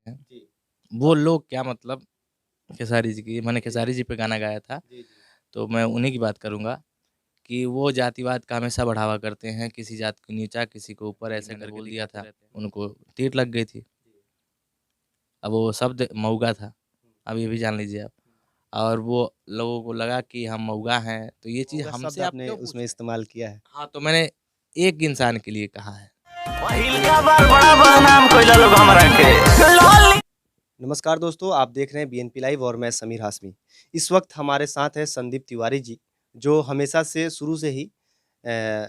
हैं। जी। वो लोग क्या मतलब खेसारी जी की मैंने खेसारी जी पे गाना गाया था, जी, जी। तो मैं उन्हीं की बात करूँगा कि वो जातिवाद का हमेशा बढ़ावा करते हैं, किसी जात को नीचा, किसी को ऊपर ऐसे करके बोल दिया था, उनको तीर लग गई थी। अब वो शब्द मऊगा था, अब ये भी जान लीजिए आप। और वो लोगों को लगा कि हम मऊगा हैं, तो ये चीज़ होगा शब्द हमसे आप आपने क्यों पूछ उसमें रहे हैं? इस्तेमाल किया है। हाँ, तो मैंने एक इंसान के लिए कहा है। पहिलका बार बड़ा बदनाम कइला लोग हमरा के लॉली। नमस्कार दोस्तों, आप देख रहे हैं बीएनपी लाइव और मैं समीर हाशमी। इस वक्त हमारे साथ हैं संदीप तिवारी जी, जो हमेशा से शुरू से ही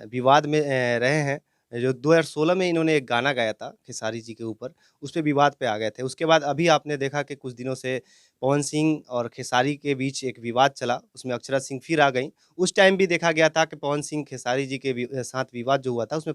विवाद में रहे हैं। जो 2016 में इन्होंने एक गाना गाया था खेसारी जी के ऊपर, उस पे विवाद पे आ गए थे। उसके बाद अभी आपने देखा कि कुछ दिनों से पवन सिंह और खेसारी के बीच एक विवाद चला, उसमें अक्षरा सिंह फिर आ गईं। उस टाइम भी देखा गया था कि पवन सिंह खेसारी जी के साथ विवाद जो हुआ था उसमें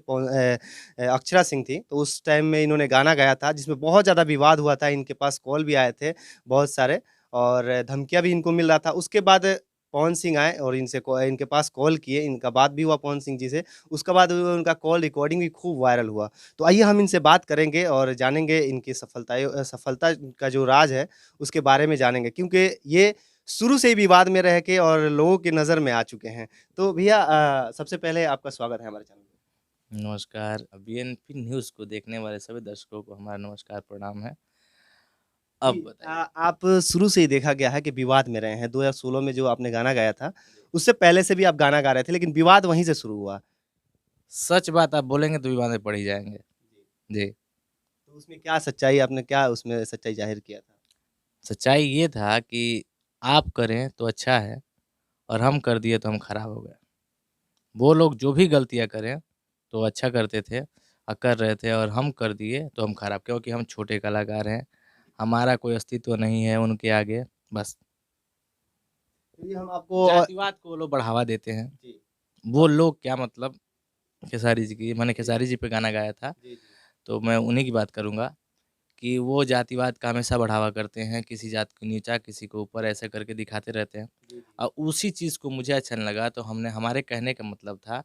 अक्षरा सिंह थी, तो उस टाइम में इन्होंने गाना गाया था जिसमें बहुत ज़्यादा विवाद हुआ था, इनके पास कॉल भी आए थे बहुत सारे और धमकियाँ भी इनको मिल रहा था। उसके बाद पवन सिंह आए और इनके पास कॉल किए, इनका बात भी हुआ पवन सिंह जी से, उसके बाद उनका कॉल रिकॉर्डिंग भी खूब वायरल हुआ। तो आइए हम इनसे बात करेंगे और जानेंगे इनकी सफलता का जो राज है, उसके बारे में जानेंगे क्योंकि ये शुरू से ही विवाद में रह के और लोगों की नज़र में आ चुके हैं। तो भैया सबसे पहले आपका स्वागत है हमारे चैनल पे। नमस्कार, बीएनपी न्यूज़ को देखने वाले सभी दर्शकों को हमारा नमस्कार, प्रणाम है। अब जी, बताइए। आप शुरू से ही देखा गया है कि विवाद में रहे हैं, 2016 में जो आपने गाना गाया था, उससे पहले से भी आप गाना गा रहे थे, लेकिन विवाद वहीं से शुरू हुआ। सच बात आप बोलेंगे तो विवाद में पड़ ही जाएँगे। जी। जी, तो उसमें क्या सच्चाई आपने क्या उसमें सच्चाई ज़ाहिर किया था? सच्चाई ये था कि आप करें तो अच्छा है और हम कर दिए तो हम खराब हो गए। वो लोग जो भी गलतियाँ करें, तो अच्छा करते थे कर रहे थे और हम कर दिए तो हम खराब क्योंकि हम छोटे कलाकार हैं, हमारा कोई अस्तित्व नहीं है उनके आगे, बस। चलिए हम आपको जातिवाद को वो लोग बढ़ावा देते हैं। जी, वो अब लोग क्या मतलब खेसारी जी की मैंने जी, खेसारी जी पे गाना गाया था, जी, जी। तो मैं उन्हीं की बात करूँगा कि वो जातिवाद का हमेशा बढ़ावा करते हैं, किसी जात को नीचा, किसी को ऊपर ऐसे करके दिखाते रहते हैं। जी, जी, और उसी चीज़ को मुझे अच्छा नहीं लगा तो हमने हमारे कहने का मतलब था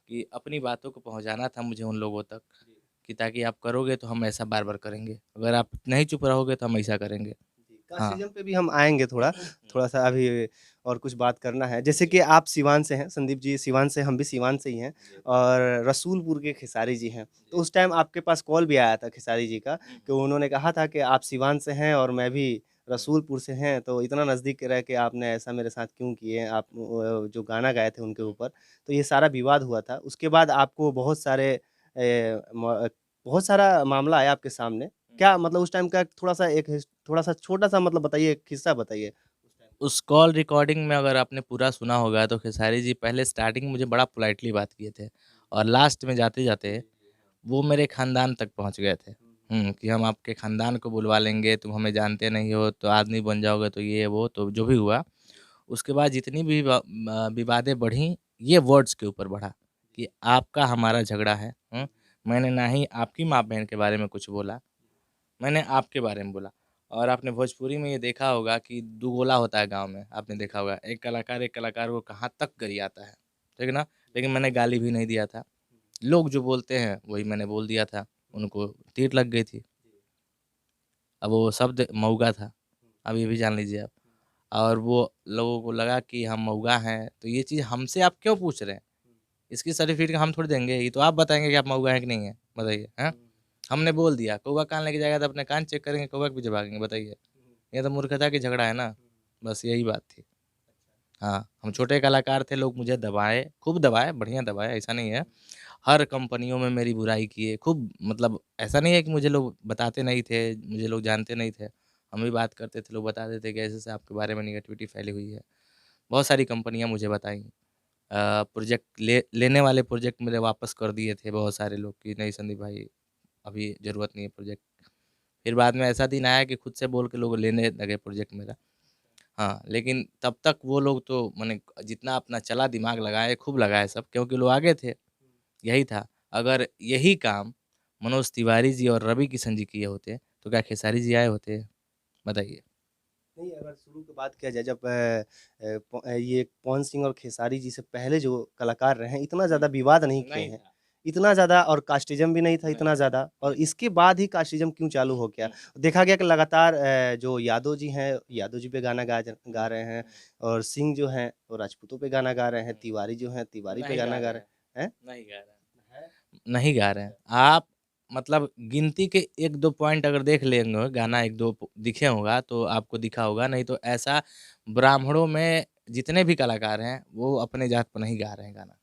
कि अपनी बातों को पहुँचाना था मुझे उन लोगों तक जी, कि ताकि आप करोगे तो हम ऐसा बार-बार करेंगे। अगर आप नहीं चुप रहोगे तो हम ऐसा करेंगे। जी। हाँ। कास्टिज़्म पे भी हम आएँगे थोड़ा, थोड़ा-सा अभी और कुछ बात करना है। जैसे कि आप सिवान से हैं, संदीप जी सिवान से, हम भी सिवान से ही हैं और रसूलपुर के खेसारी जी हैं। तो उस टाइम आपके पास कॉल भी आया था खेसारी जी का कि उन्होंने कहा था कि आप सिवान से हैं और मैं भी रसूलपुर से हैं, तो इतना नज़दीक रह के आपने ऐसा मेरे साथ क्यों किए? आप जो गाना गाए थे उनके ऊपर, तो ये सारा विवाद हुआ था। उसके बाद आपको बहुत सारा मामला आया आपके सामने। क्या मतलब उस टाइम का थोड़ा-सा थोड़ा-सा छोटा-सा मतलब बताइए, एक किस्सा बताइए उस टाइम का? उस कॉल रिकॉर्डिंग में अगर आपने पूरा सुना होगा तो खेसारी जी पहले स्टार्टिंग में मुझे बड़ा पोलाइटली बात किए थे और लास्ट में जाते-जाते वो मेरे ख़ानदान तक पहुँच गए थे। कि हम आपके ख़ानदान को बुलवा लेंगे, तुम हमें जानते नहीं हो, तो आदमी बन जाओगे तो ये वो, तो जो भी हुआ। उसके बाद जितनी भी विवादें बढ़ीं, ये वर्ड्स के ऊपर बढ़ा कि आपका हमारा झगड़ा है। मैंने ना ही आपकी माँ-बहन के बारे में कुछ बोला, मैंने आपके बारे में बोला। और आपने भोजपुरी में ये देखा होगा कि दुगोला होता है गाँव में, आपने देखा होगा। एक कलाकार को कहाँ तक गरियाता है, ठीक है ना? लेकिन मैंने गाली भी नहीं दिया था। लोग जो बोलते हैं, वही मैंने बोल दिया था। उनको तीर लग गई थी। अब वो शब्द मऊगा था, अब ये भी जान लीजिए आप। और वो लोगों को लगा कि हम मऊगा हैं, तो ये चीज़ हमसे आप क्यों पूछ रहे हैं? इसकी सर्टिफ़िकेट हम थोड़ी देंगे, ये तो आप बताएँगे कि आप मऊगा हैं कि नहीं हैं, बताइए, हैं? हमने बोल दिया, कौवा कान लेके जाएगा तो अपने कान चेक करेंगे, कौवा के पीछे भागेंगे, बताइए। ये तो मूर्खता की झगड़ा है ना, बस यही बात थी। हाँ, हम छोटे कलाकार थे, लोग मुझे दबाए, खूब दबाए, बढ़िया दबाए, ऐसा नहीं है। हर कंपनियों में मेरी बुराई किए, खूब मतलब ऐसा नहीं है कि मुझे लोग बताते नहीं थे, मुझे लोग जानते नहीं थे। हम भी बात करते थे, लोग बताते थे कि ऐसे-ऐसे आपके बारे में नेगेटिविटी फैली हुई है। बहुत सारी कंपनियाँ मुझे बताईं। प्रोजेक्ट लेने वाले प्रोजेक्ट मेरे वापस कर दिए थे बहुत सारे लोग कि नहीं संदीप भाई, अभी ज़रूरत नहीं है प्रोजेक्ट। फिर बाद में ऐसा दिन आया कि खुद से बोल के लोग लेने लगे प्रोजेक्ट मेरा। हाँ, लेकिन तब तक वो लोग तो माने जितना अपना चला दिमाग लगाए, खूब लगाए सब क्योंकि लोग आगे थे, यही था। अगर यही काम मनोज तिवारी जी और रवि किशन जी किए होते, तो क्या खेसारी जी आए होते? बताइए। नहीं, अगर शुरू की बात किया जाए जब ये पवन सिंह और खेसारी जी से पहले जो कलाकार रहे हैं, इतना ज़्यादा विवाद नहीं किए नहीं हैं। था। इतना ज़्यादा और कास्टिज़्म भी नहीं था नहीं इतना था। ज़्यादा और इसके बाद ही कास्टिज़्म क्यों चालू हो गया? देखा गया कि लगातार जो यादव जी हैं, यादव जी पे गाना गा रहे हैं और सिंह जो हैं, वो राजपूतों पे गाना गा रहे हैं, तिवारी जो हैं, तिवारी पे नहीं गा गाना गा रहे रहे हैं, हैं। हैं? नहीं गा रहे हैं। नहीं गा रहे हैं। आप मतलब गिनती के 1-2 पॉइंट अगर देख लेंगे गाना 1-2 दिखे होगा तो आपको दिखा होगा, नहीं तो ऐसा ब्राह्मणों में जितने भी कलाकार हैं, वो अपने जात पर नहीं गा रहे हैं गाना,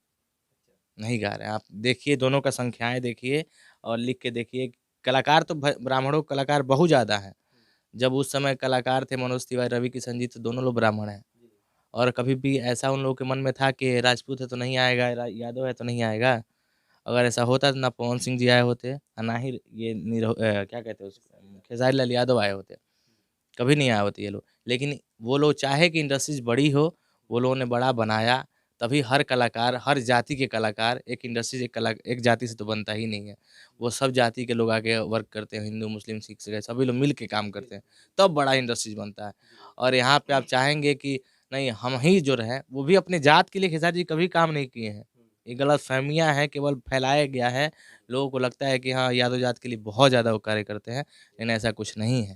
नहीं गा रहे हैं। आप देखिए दोनों का संख्याएँ देखिए और लिख के देखिए, कलाकार तो ब्राह्मणों कलाकार बहुत ज़्यादा हैं। जब उस समय कलाकार थे मनोज तिवारी, रवि किशन जी तो दोनों लोग ब्राह्मण हैं। और कभी भी ऐसा उन लोगों के मन में था कि राजपूत है तो नहीं आएगा, यादव है तो नहीं आएगा। अगर ऐसा होता तो ना पवन सिंह जी आए होते और ना ही ये क्या कहते हैं उसको, खेसारी लाल यादव आए होते। कभी नहीं आए होते ये लोग। लेकिन वो लोग चाहे कि इंडस्ट्रीज़ बड़ी हो, वो लोगों ने बड़ा बनाया, तभी हर कलाकार, हर जाति के कलाकार एक इंडस्ट्रीज़ एक जाति से तो बनता ही नहीं है। वो सब जाति के लोग आके वर्क करते हैं, हिंदू, मुस्लिम, सिख, ईसाई सभी लोग मिल के काम करते हैं, तब बड़ा इंडस्ट्रीज़ बनता है। और यहाँ पे आप चाहेंगे कि नहीं हम ही जो रहें, वो भी अपने जात के लिए खेसारी जी कभी काम नहीं किए हैं। ये गलतफ़हमियाँ हैं, केवल फैलाया गया है। लोगों को लगता है कि हाँ, यादव जात के लिए बहुत ज़्यादा वो कार्य करते हैं, लेकिन ऐसा कुछ नहीं है।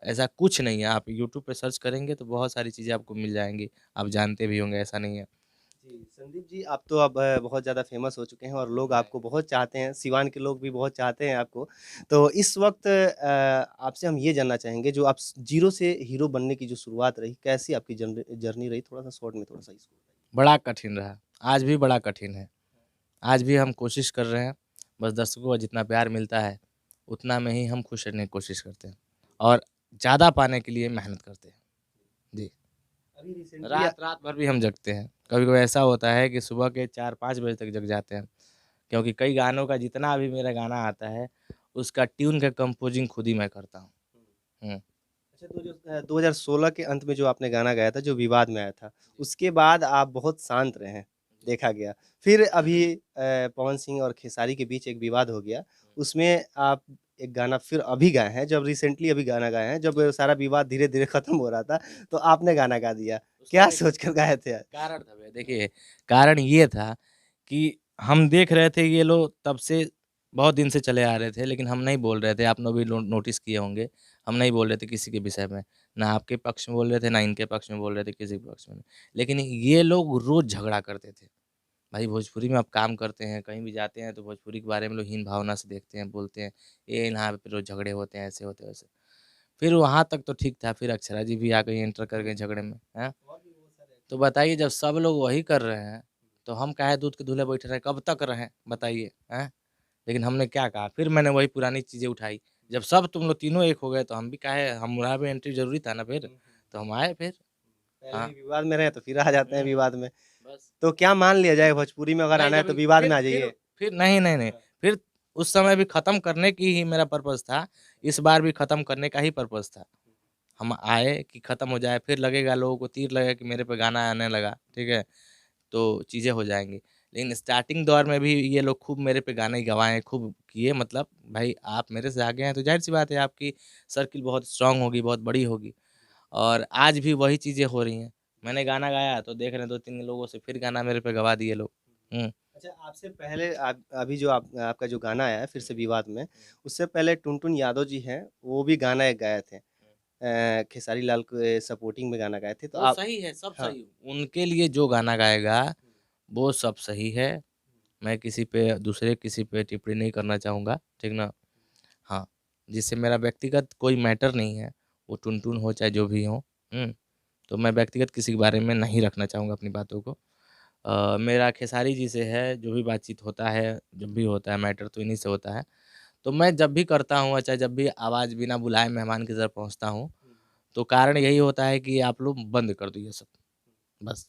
ऐसा कुछ नहीं है, आप यूट्यूब पे सर्च करेंगे तो बहुत सारी चीज़ें आपको मिल जाएँगी, आप जानते भी होंगे, ऐसा नहीं है। जी, संदीप जी आप तो अब बहुत ज़्यादा फ़ेमस हो चुके हैं और लोग आपको बहुत चाहते हैं, सिवान के लोग भी बहुत चाहते हैं आपको। तो इस वक़्त आपसे हम ये जानना चाहेंगे जो आप ज़ीरो से हीरो बनने की जो शुरुआत रही, कैसी आपकी जर्नी रही? थोड़ा-सा शॉर्ट में थोड़ा-सा इसको बताइए। बड़ा कठिन रहा, आज भी बड़ा कठिन है। आज भी हम कोशिश कर रहे हैं, बस दर्शकों का जितना प्यार मिलता है, उतना में ही हम खुश रहने की कोशिश करते हैं और ज़्यादा पाने के लिए मेहनत करते हैं। जी, अभी रिसेंटली रात-रात भर भी हम जगते हैं। कभी-कभी ऐसा होता है कि सुबह के 4-5 बजे तक जग जाते हैं, क्योंकि कई गानों का जितना भी मेरा गाना आता है, उसका ट्यून का कंपोज़िंग खुद ही मैं करता हूँ। हुँ। अच्छा 2016 के अंत में जो आपने गाना गाया था, जो विवाद में आया था, उसके बाद आप बहुत शांत रहे हैं, देखा गया। फिर अभी पवन सिंह और खेसारी के बीच एक विवाद हो गया, उसमें आप एक गाना फिर अभी गाए हैं, जब रिसेंटली अभी गाना गाए हैं, जब सारा विवाद धीरे-धीरे खत्म हो रहा था, तो आपने गाना गा दिया। उसका क्या एक सोचकर गाए थे? कारण था भैया, देखिए, कारण ये था कि हम देख रहे थे ये लोग तब से बहुत दिन से चले आ रहे थे, लेकिन हम नहीं बोल रहे थे, आप लोग भी नोटिस किए होंगे, हम नहीं बोल रहे थे किसी के विषय में, ना आपके पक्ष में बोल रहे थे, ना इनके पक्ष में बोल रहे थे, किसी के पक्ष में नहीं। लेकिन ये लोग रोज़ झगड़ा करते थे। भाई भोजपुरी में आप काम करते हैं, कहीं भी जाते हैं तो भोजपुरी के बारे में लोग हीन भावना से देखते हैं, बोलते हैं, ये यहाँ पे रोज़ झगड़े होते हैं, ऐसे होते हैं, वैसे। फिर वहाँ तक तो ठीक था, फिर अक्षरा जी भी आ गई, एंटर कर गई झगड़े में, हैं? तो बताइए जब सब लोग वही कर रहे हैं, तो हम काहे दूध के धुले बैठे रहें, कब तक रहें बताइए, हैं? लेकिन हमने क्या कहा, फिर मैंने वही पुरानी चीज़ें उठाई, जब सब तुम लोग तीनों एक हो गए तो हम भी काहे, हमारा भी एंट्री ज़रूरी था ना फिर, तो हम आए फिर। पहले हाँ। भी विवाद में रहे, तो फिर आ जाते हैं हुँ, विवाद में। बस। तो क्या मान लिया जाए भोजपुरी में अगर नहीं आना है जब तो विवाद में आ फिर जाइए? फिर नहीं, नहीं, नहीं, फिर उस समय भी खत्म करने की ही मेरा पर्पज़ था, इस बार भी खत्म करने का ही पर्पज़ था। हम आए कि खत्म हो जाए, फिर लगेगा लोगों को तीर लगेगा कि मेरे पे गाना आने लगा, ठीक है? तो चीज़ें हो जाएँगी। लेकिन स्टार्टिंग दौर में भी ये लोग खूब मेरे पे गाने गवाए, खूब किए, मतलब भाई आप मेरे से आगे हैं तो ज़ाहिर-सी बात है आपकी सर्किल बहुत स्ट्रॉन्ग होगी, बहुत बड़ी होगी और आज भी वही चीज़ें हो रही हैं। मैंने गाना गाया तो देख रहे हैं 2-3 लोगों से फिर गाना मेरे पे गवा दिए लोग। हुँ। अच्छा, आपसे पहले आप अभी जो आप आपका जो गाना आया है फिर से विवाद में, उससे पहले टुनटुन यादव जी हैं, वो भी गाना एक गाए थे। खेसारी लाल के सपोर्टिंग में गाना गाए थे, तो वो आप सही है, सब हाँ। सही। उनके लिए जो गाना गाएगा, वो सब सही है। मैं किसी पे दूसरे किसी पे टिप्पणी नहीं करना चाहूँगा, ठीक ना? हाँ, जिससे मेरा व्यक्तिगत कोई मैटर नहीं है, वो टुनटुन हो चाहे जो भी हो, हुँ? तो मैं व्यक्तिगत किसी के बारे में नहीं रखना चाहूँगा अपनी बातों को। मेरा खेसारी जी से है, जो भी बातचीत होता है, जब भी होता है मैटर तो इन्हीं से होता है। तो मैं जब भी करता हूँ, चाहे जब भी आवाज़ बिना बुलाए मेहमान की तरह पहुँचता हूँ, तो कारण यही होता है कि आप लोग बंद कर दो ये सब, बस।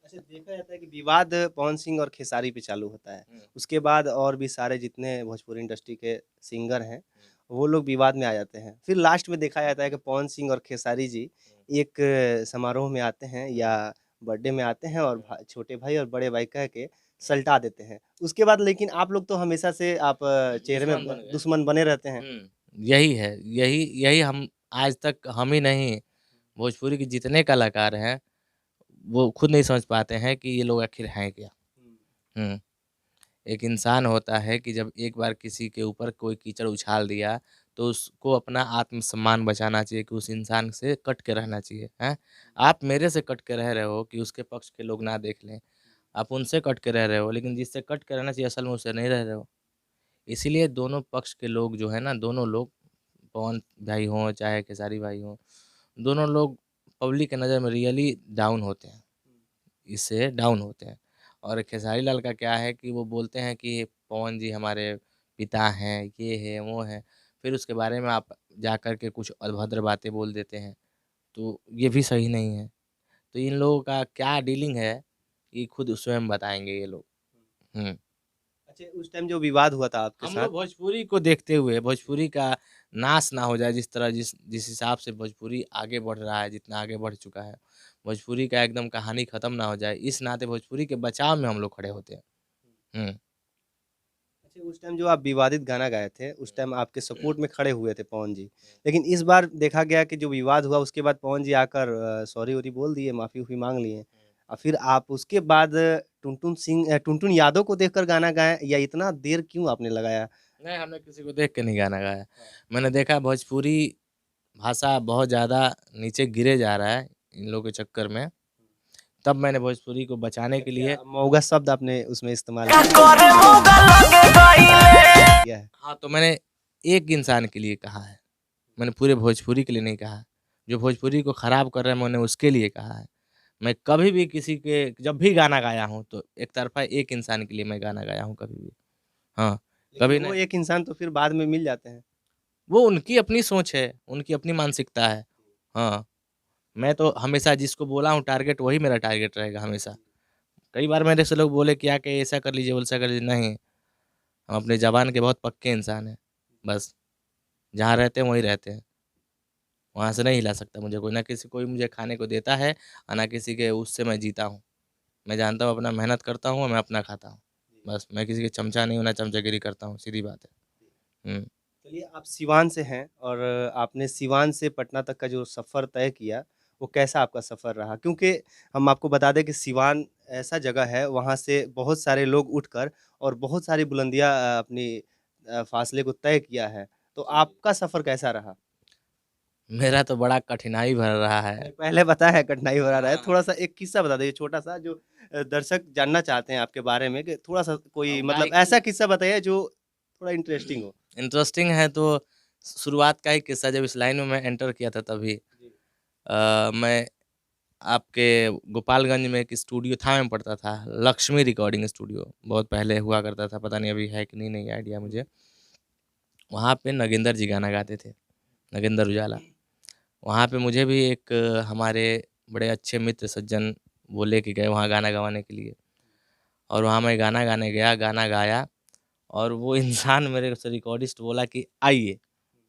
अच्छा देखा जाता है कि विवाद पवन सिंह और खेसारी पे चालू होता है। हुँ, उसके बाद और भी सारे जितने भोजपुरी इंडस्ट्री के सिंगर हैं, वो लोग विवाद में आ जाते हैं। फिर लास्ट में देखा जाता है कि पवन सिंह और खेसारी जी एक समारोह में आते हैं या बर्थडे में आते हैं और छोटे भाई और बड़े भाई कह के सल्टा देते हैं। उसके बाद लेकिन आप लोग तो हमेशा से आप चेहरे में दुश्मन बन गए। दुश्मन बने रहते हैं। हुँ, यही है, यही यही हम आज तक हम ही नहीं, भोजपुरी के जितने कलाकार हैं, वो खुद नहीं समझ पाते हैं कि ये लोग आखिर हैं क्या? हुँ, एक इंसान होता है कि जब एक बार किसी के ऊपर कोई कीचड़ उछाल दिया, तो उसको अपना आत्मसम्मान बचाना चाहिए कि उस इंसान से कट के रहना चाहिए, हैं? आप मेरे से कट के रह रहे हो कि उसके पक्ष के लोग ना देख लें। आप उनसे कट के रह रहे हो, लेकिन जिससे कट के रहना चाहिए असल में उससे नहीं रह रहे हो। इसीलिए दोनों पक्ष के लोग जो है ना, दोनों लोग पवन भाई हों, चाहे खेसारी भाई हों, दोनों लोग पब्लिक के नज़र में रियली डाउन होते हैं, इससे डाउन होते हैं। और खेसारी लाल का क्या है कि वो बोलते हैं कि पवन जी हमारे पिता हैं, ये है, वो है, फिर उसके बारे में आप जा कर के कुछ अभद्र बातें बोल देते हैं, तो ये भी सही नहीं है। तो इन लोगों का क्या डीलिंग है, ये खुद स्वयं बताएँगे ये लोग। हुँ। अच्छा, उस टाइम जो विवाद हुआ था आपके हम साथ। लोग भोजपुरी को देखते हुए भोजपुरी का नाश ना हो जाए, जिस तरह जिस हिसाब से भोजपुरी आगे बढ़ रहा है, जितना आगे बढ़ चुका है, भोजपुरी का एकदम कहानी खत्म ना हो जाए, इस नाते भोजपुरी के बचाव में हम लोग खड़े होते हैं। हुँ। अच्छा, उस टाइम जो आप विवादित गाना गाए थे, उस टाइम आपके सपोर्ट में खड़े हुए थे पवन जी। लेकिन इस बार देखा गया कि जो विवाद हुआ उसके बाद पवन जी आकर सॉरी-वॉरी बोल दिए, माफ़ी-वाफ़ी माँग लिए। और फिर आप उसके बाद टुनटुन यादव को देखकर गाना गाएँ या इतना देर क्यों आपने लगाया? नहीं, हमने किसी को देख के नहीं गाना गाया। मैंने देखा भोजपुरी भाषा बहुत ज़्यादा नीचे गिरे जा रहा है, इन लोगों के चक्कर में, तब मैंने भोजपुरी को बचाने के लिए क्या मऊगा शब्द आपने उसमें इस्तेमाल करे मुगा लगे गईले किया है? हाँ, तो मैंने एक इंसान के लिए कहा है, मैंने पूरे भोजपुरी के लिए नहीं कहा। जो भोजपुरी को खराब कर रहा है, मैंने उसके लिए कहा है। मैं कभी भी किसी के जब भी गाना गाया हूँ, तो एक तरफ़ा एक इंसान के लिए मैं गाना गाया हूँ कभी भी। हाँ, लेकिन कभी वो नहीं। एक इंसान तो फिर बाद में मिल जाते हैं। वो उनकी अपनी सोच है, उनकी अपनी मानसिकता है। हाँ, मैं तो हमेशा जिसको बोला हूँ टारगेट, वही मेरा टारगेट रहेगा हमेशा। कई बार मेरे से लोग बोले कि आके ऐसा कर लीजिए, वैसा कर लीजिए, नहीं, हम अपनी ज़बान के बहुत पक्के इंसान हैं। बस, जहाँ रहते हैं वहीं रहते हैं। वहाँ से नहीं हिला सकता मुझे कोई, ना किसी कोई मुझे खाने को देता है और ना किसी के उससे मैं जीता हूँ। मैं जानता हूँ अपना मेहनत करता हूँ और मैं अपना खाता हूँ। बस मैं किसी के चमचा नहीं हूँ, ना चमचागिरी करता हूँ, सीधी बात है। हुँ। चलिए, आप सिवान से हैं और आपने सिवान से पटना तक का जो सफ़र तय किया, वो कैसा आपका सफ़र रहा? क्योंकि हम आपको बता दें कि सिवान ऐसा जगह है, वहाँ से बहुत सारे लोग उठकर और बहुत सारी बुलंदियाँ अपनी फ़ासले को तय किया है। तो आपका सफ़र कैसा रहा? मेरा तो बड़ा कठिनाई भरा रहा नहीं, है। पहले बताया है कठिनाई हो रहा है, हाँ। थोड़ा-सा एक किस्सा बता दीजिए छोटा-सा जो दर्शक जानना चाहते हैं आपके बारे में कि थोड़ा-सा कोई अब मतलब गायकी ऐसा किस्सा बताइए जो थोड़ा इंटरेस्टिंग हो? इंटरेस्टिंग है तो शुरुआत का ही किस्सा, जब इस लाइन में मैं एंटर किया था तभी जी। मैं आपके गोपालगंज में एक स्टूडियो था, में पढ़ता था, लक्ष्मी रिकॉर्डिंग स्टूडियो, बहुत पहले हुआ करता था, पता नहीं अभी है कि नहीं, नहीं आइडिया मुझे। वहाँ पे नागेंद्र जी गाना गाते थे, नागेंद्र उजाला। वहाँ पे मुझे भी एक हमारे बड़े अच्छे मित्र सज्जन वो लेके गए वहाँ गाना गवाने के लिए, और वहाँ मैं गाना गाने गया, गाना गाया, और वो इंसान मेरे से रिकॉर्डिस्ट बोला कि आइए,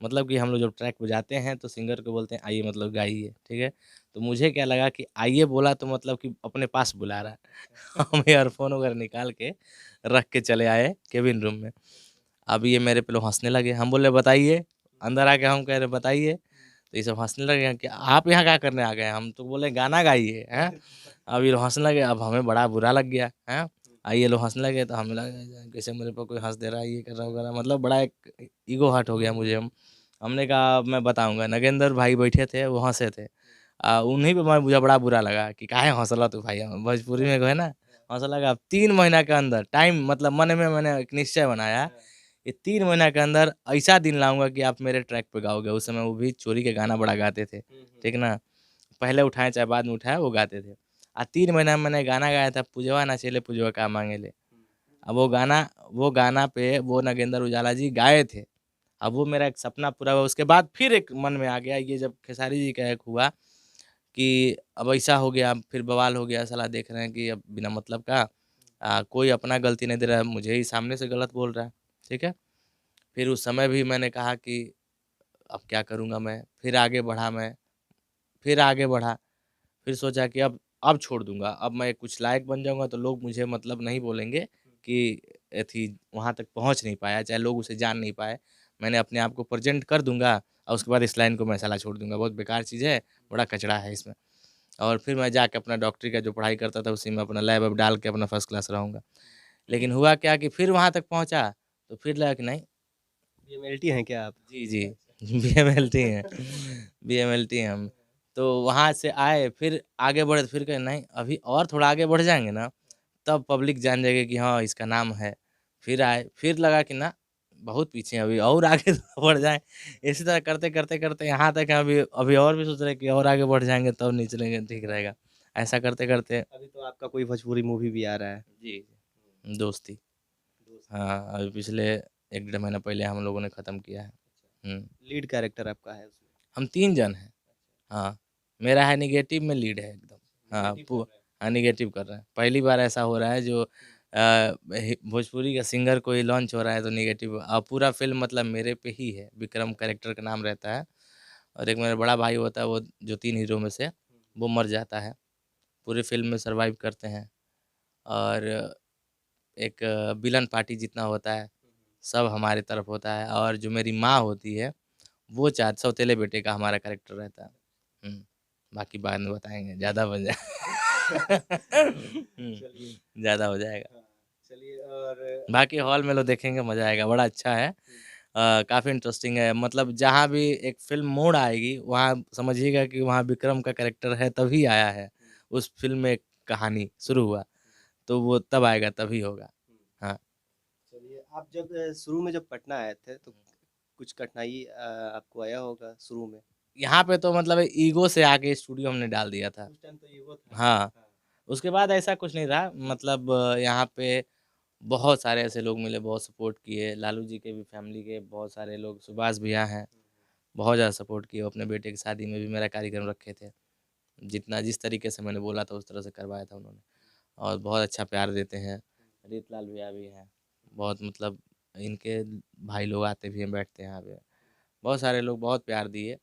मतलब कि हम लोग जब ट्रैक बजाते हैं तो सिंगर को बोलते हैं आइए, मतलब गाइए, ठीक है? तो मुझे क्या लगा कि आइए बोला तो मतलब कि अपने पास बुला रहा है। हम ईयरफ़ोन वगैरह निकाल के रख के चले आए केबिन रूम में। अब ये मेरे पे लोग हँसने लगे, हम बोले बताइए, अंदर आके हम कह रहे बताइए, तो ये सब हँसने लगे कि आप यहाँ क्या करने आ गए? हम तो बोले गाना गाइए, हैं? अब ये लोग हँसने लगे, अब हमें बड़ा बुरा लग गया, हैं? ये लोग हँसने लगे तो हमें लगा कैसे मेरे पे कोई हँस दे रहा है, ये कर रहा है, वो कर रहा है, मतलब बड़ा एक ईगो हर्ट हो गया मुझे। हमने कहा अब मैं बताऊँगा, नगेंद्र भाई बैठे थे, वो हँसे थे। उन्हीं पे मुझे बड़ा बुरा लगा कि काहे हँसला तू भाई? भोजपुरी में कहे ना, हँसने लगा। अब 3 महीना के अंदर टाइम, मतलब मन में मैंने एक निश्चय बनाया, ये 3 महीना के अंदर ऐसा दिन लाऊँगा कि आप मेरे ट्रैक पे गाओगे। उस समय वो भी चोरी के गाना बड़ा गाते थे, ठीक ना? पहले उठाएँ चाहे बाद में उठाएँ, वो गाते थे। 3 महीना में मैंने गाना गाया था, पुजवा ना चले पुजवा का माँगेले। अब वो गाना पे वो नागेंद्र उजाला जी गाए थे। अब वो मेरा एक सपना पूरा हुआ, उसके बाद फिर एक मन में आ गया, ये जब खेसारी जी का एक हुआ कि अब ऐसा हो गया, फिर बवाल हो गया, साला देख रहे हैं कि अब बिना मतलब का कोई अपना गलती नहीं दे रहा है, मुझे ही सामने से गलत बोल रहा है, ठीक है? फिर उस समय भी मैंने कहा कि अब क्या करूँगा मैं? फिर आगे बढ़ा मैं, फिर आगे बढ़ा, फिर सोचा कि अब छोड़ दूँगा, अब मैं कुछ लायक बन जाऊँगा तो लोग मुझे मतलब नहीं बोलेंगे कि एथी वहाँ तक पहुँच नहीं पाया, चाहे लोग उसे जान नहीं पाए। मैंने अपने आप को प्रेज़ेंट कर दूँगा और उसके बाद इस लाइन को मैं साला छोड़ दूँगा, बहुत बेकार चीज़ है, बड़ा कचरा है इसमें। और फिर मैं जाके अपना डॉक्टरी का जो पढ़ाई करता था, उसी में अपना लैब वैब डाल के अपना फर्स्ट क्लास रहूँगा। लेकिन हुआ क्या कि फिर वहाँ तक पहुँचा, तो फिर लगा कि नहीं बीएमएलटी हैं क्या आप? जी, जी। बीएमएलटी हैं, बीएमएलटी हैं हम। तो वहाँ से आए, फिर आगे बढ़े, तो फिर कहे नहीं अभी और थोड़ा आगे बढ़ जाएँगे ना, तब पब्लिक जान जाएगी कि हाँ, इसका नाम है। फिर आए, फिर लगा कि ना बहुत पीछे हैं अभी और आगे बढ़ जाएँ। इसी तरह करते यहाँ तक हैं अभी अभी और भी सोच रहे हैं कि और आगे बढ़ जाएँगे तब निकलेंगे ठीक रहेगा। ऐसा करते-करते अभी तो आपका कोई भोजपुरी मूवी भी आ रहा है। जी, दोस्ती। दोस्त हाँ, अभी पिछले 1 डेढ़ महीना पहले हम लोगों ने ख़त्म किया है। हुँ, लीड कैरेक्टर आपका है उसमें। हम 3 जन हैं। हाँ, मेरा है नेगेटिव में लीड है एकदम। हाँ, नेगेटिव कर रहा है। हाँ, नेगेटिव कर रहे हैं। पहली बार ऐसा हो रहा है जो भोजपुरी का सिंगर कोई लॉन्च हो रहा है तो नेगेटिव पूरा फ़िल्म मतलब मेरे पे ही है। विक्रम कैरेक्टर का नाम रहता है और एक मेरा बड़ा भाई होता है वो जो 3 हीरो में से, वो मर जाता है। पूरी फ़िल्म में सर्वाइव करते हैं और एक विलन पार्टी जितना होता है, सब हमारी तरफ होता है और जो मेरी माँ होती है, वो सौतेले बेटे का हमारा कैरेक्टर रहता है। हुँ, बाकी बाद में बताएँगे, ज़्यादा बन जाए चलिए ज़्यादा हो जाएगा। हाँ, चलिए और बाकी हॉल में लोग देखेंगे, मज़ा आएगा, बड़ा अच्छा है। काफ़ी इंटरेस्टिंग है, मतलब जहाँ भी एक फ़िल्म मोड़ आएगी, वहाँ समझिएगा कि वहाँ विक्रम का कैरेक्टर है, तभी आया है। उस फ़िल्म में कहानी शुरू हुआ, तो वो तब आएगा, तभी होगा। हाँ। चलिए आप जब शुरू में जब पटना आए थे तो कुछ कठिनाई आपको आया होगा शुरू में? यहाँ पे तो मतलब ईगो से आके स्टूडियो हमने डाल दिया था। उस टाइम तो ये वो था। हाँ, हाँ। उसके बाद ऐसा कुछ नहीं रहा मतलब यहाँ पे बहुत सारे ऐसे लोग मिले, बहुत सपोर्ट किए, लालू जी के भी फैमिली के बहुत सारे लोग, सुभाष भैया हैं, बहुत ज़्यादा सपोर्ट किए, वो अपने बेटे की शादी में भी मेरा कार्यक्रम रखे थे। जितना जिस तरीके से मैंने बोला था उस तरह से करवाया था उन्होंने और बहुत अच्छा प्यार देते हैं। रीतलाल भैया भी हैं, बहुत मतलब इनके भाई लोग आते भी हैं, बैठते हैं यहाँ पे। बहुत सारे लोग बहुत प्यार दिए,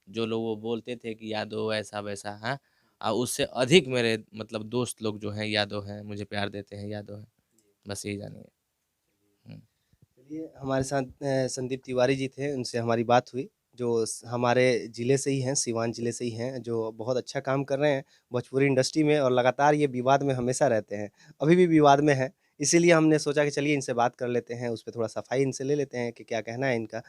जो लोग वो बोलते थे कि यादव ऐसा-वैसा हैं उससे अधिक मेरे मतलब दोस्त लोग जो हैं यादव हैं, मुझे प्यार देते हैं यादव हैं, बस यही जानिए। हुँ। चलिए हमारे साथ संदीप तिवारी जी थे, उनसे हमारी बात हुई, जो हमारे ज़िले से ही हैं, सीवान ज़िले से ही हैं, जो बहुत अच्छा काम कर रहे हैं भोजपुरी इंडस्ट्री में और लगातार ये विवाद में हमेशा रहते हैं, अभी भी विवाद में हैं। इसीलिए हमने सोचा कि चलिए इनसे बात कर लेते हैं, उस पे थोड़ा सफाई इनसे ले लेते हैं कि क्या कहना है इनका।